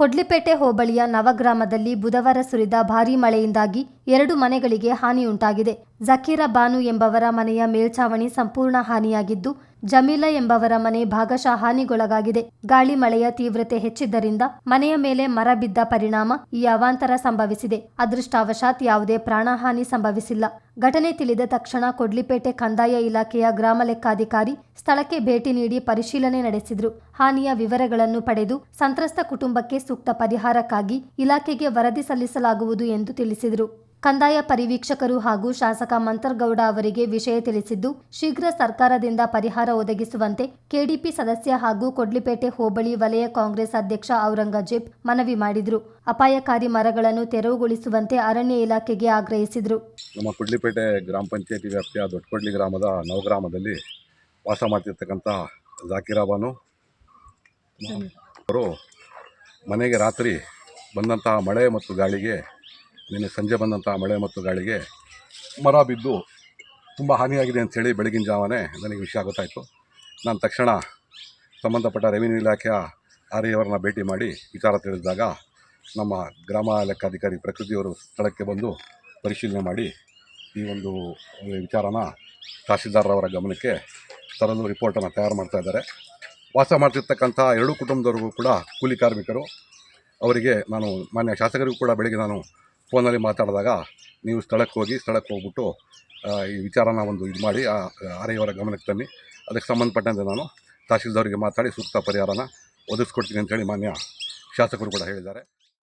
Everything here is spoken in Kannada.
ಕೊಡ್ಲಿಪೇಟೆ ಹೋಬಳಿಯ ನವಗ್ರಾಮದಲ್ಲಿ ಬುಧವಾರ ಸುರಿದ ಭಾರೀ ಮಳೆಯಿಂದಾಗಿ 2 ಮನೆಗಳಿಗೆ ಹಾನಿಯುಂಟಾಗಿದೆ. ಜಕೀರ ಬಾನು ಎಂಬವರ ಮನೆಯ ಮೇಲ್ಛಾವಣಿ ಸಂಪೂರ್ಣ ಹಾನಿಯಾಗಿದ್ದು, ಜಮೀಲಾ ಎಂಬವರ ಮನೆ ಭಾಗಶಃ ಹಾನಿಗೊಳಗಾಗಿದೆ. ಗಾಳಿ ಮಳೆಯ ತೀವ್ರತೆ ಹೆಚ್ಚಿದ್ದರಿಂದ ಮನೆಯ ಮೇಲೆ ಮರ ಬಿದ್ದ ಪರಿಣಾಮ ಈ ಅವಾಂತರ ಸಂಭವಿಸಿದೆ. ಅದೃಷ್ಟವಶಾತ್ ಯಾವುದೇ ಪ್ರಾಣಹಾನಿ ಸಂಭವಿಸಿಲ್ಲ. ಘಟನೆ ತಿಳಿದ ತಕ್ಷಣ ಕೊಡ್ಲಿಪೇಟೆ ಕಂದಾಯ ಇಲಾಖೆಯ ಗ್ರಾಮ ಲೆಕ್ಕಾಧಿಕಾರಿ ಸ್ಥಳಕ್ಕೆ ಭೇಟಿ ನೀಡಿ ಪರಿಶೀಲನೆ ನಡೆಸಿದರು. ಹಾನಿಯ ವಿವರಗಳನ್ನು ಪಡೆದು ಸಂತ್ರಸ್ತ ಕುಟುಂಬಕ್ಕೆ ಸೂಕ್ತ ಪರಿಹಾರಕ್ಕಾಗಿ ಇಲಾಖೆಗೆ ವರದಿ ಸಲ್ಲಿಸಲಾಗುವುದು ಎಂದು ತಿಳಿಸಿದರು. ಕಂದಾಯ ಪರಿವೀಕ್ಷಕರು ಹಾಗೂ ಶಾಸಕ ಮಂತರ್ಗೌಡ ಅವರಿಗೆ ವಿಷಯ ತಿಳಿಸಿದ್ದು, ಶೀಘ್ರ ಸರ್ಕಾರದಿಂದ ಪರಿಹಾರ ಒದಗಿಸುವಂತೆ ಕೆಡಿಪಿ ಸದಸ್ಯ ಹಾಗೂ ಕೊಡ್ಲಿಪೇಟೆ ಹೋಬಳಿ ವಲಯ ಕಾಂಗ್ರೆಸ್ ಅಧ್ಯಕ್ಷ ಔರಂಗಜೇಬ್ ಮನವಿ ಮಾಡಿದರು. ಅಪಾಯಕಾರಿ ಮರಗಳನ್ನು ತೆರವುಗೊಳಿಸುವಂತೆ ಅರಣ್ಯ ಇಲಾಖೆಗೆ ಆಗ್ರಹಿಸಿದರು. ನಮ್ಮ ಕೊಡ್ಲಿಪೇಟೆ ಗ್ರಾಮ ಪಂಚಾಯತಿ ವ್ಯಾಪ್ತಿಯ ದೊಡ್ಡಕೊಡ್ಲಿ ಗ್ರಾಮದ ನವಗ್ರಾಮದಲ್ಲಿ ವಾಸ ಮಾಡ್ತಿರ್ತಕ್ಕಂಥ ಜಾಕೀರ ಬಾನು ಅವರು ಮನೆಗೆ ರಾತ್ರಿ ಬಂದಂತಹ ಮಳೆ ಮತ್ತು ಗಾಳಿಗೆ ನಿನ್ನೆ ಸಂಜೆ ಬಂದಂತಹ ಮಳೆ ಮತ್ತು ಗಾಳಿಗೆ ಮರ ಬಿದ್ದು ತುಂಬ ಹಾನಿಯಾಗಿದೆ ಅಂಥೇಳಿ ಬೆಳಗಿನ ಜಾವನೇ ನನಗೆ ವಿಷಯ ಗೊತ್ತಾಯಿತು. ನಾನು ತಕ್ಷಣ ಸಂಬಂಧಪಟ್ಟ ರೆವಿನ್ಯೂ ಇಲಾಖೆಯ ಅವರನ್ನ ಭೇಟಿ ಮಾಡಿ ವಿಚಾರ ತಿಳಿಸಿದಾಗ ನಮ್ಮ ಗ್ರಾಮ ಲೆಕ್ಕಾಧಿಕಾರಿ ಪ್ರಕೃತಿಯವರು ಸ್ಥಳಕ್ಕೆ ಬಂದು ಪರಿಶೀಲನೆ ಮಾಡಿ ಈ ಒಂದು ವಿಚಾರನ ತಹಶೀಲ್ದಾರರವರ ಗಮನಕ್ಕೆ ತರಲು ರಿಪೋರ್ಟನ್ನು ತಯಾರು ಮಾಡ್ತಾಯಿದ್ದಾರೆ. ವಾಸ ಮಾಡ್ತಿರ್ತಕ್ಕಂಥ 2 ಕುಟುಂಬದವರಿಗೂ ಕೂಡ ಕೂಲಿ ಕಾರ್ಮಿಕರು. ಅವರಿಗೆ ನಾನು ಮಾನ್ಯ ಶಾಸಕರಿಗೂ ಕೂಡ ಬೆಳಗ್ಗೆ ನಾನು ಫೋನಲ್ಲಿ ಮಾತಾಡಿದಾಗ, ನೀವು ಸ್ಥಳಕ್ಕೆ ಹೋಗ್ಬಿಟ್ಟು ಈ ವಿಚಾರನ ಇದು ಮಾಡಿ ಅವರ ಗಮನಕ್ಕೆ ತನ್ನಿ, ಅದಕ್ಕೆ ಸಂಬಂಧಪಟ್ಟಂತೆ ನಾನು ತಹಶೀಲ್ದಾರರಿಗೆ ಮಾತಾಡಿ ಸೂಕ್ತ ಪರಿಹಾರನ ಒದಗಿಸ್ಕೊಡ್ತೀನಿ ಅಂತೇಳಿ ಮಾನ್ಯ ಶಾಸಕರು ಕೂಡ ಹೇಳಿದ್ದಾರೆ.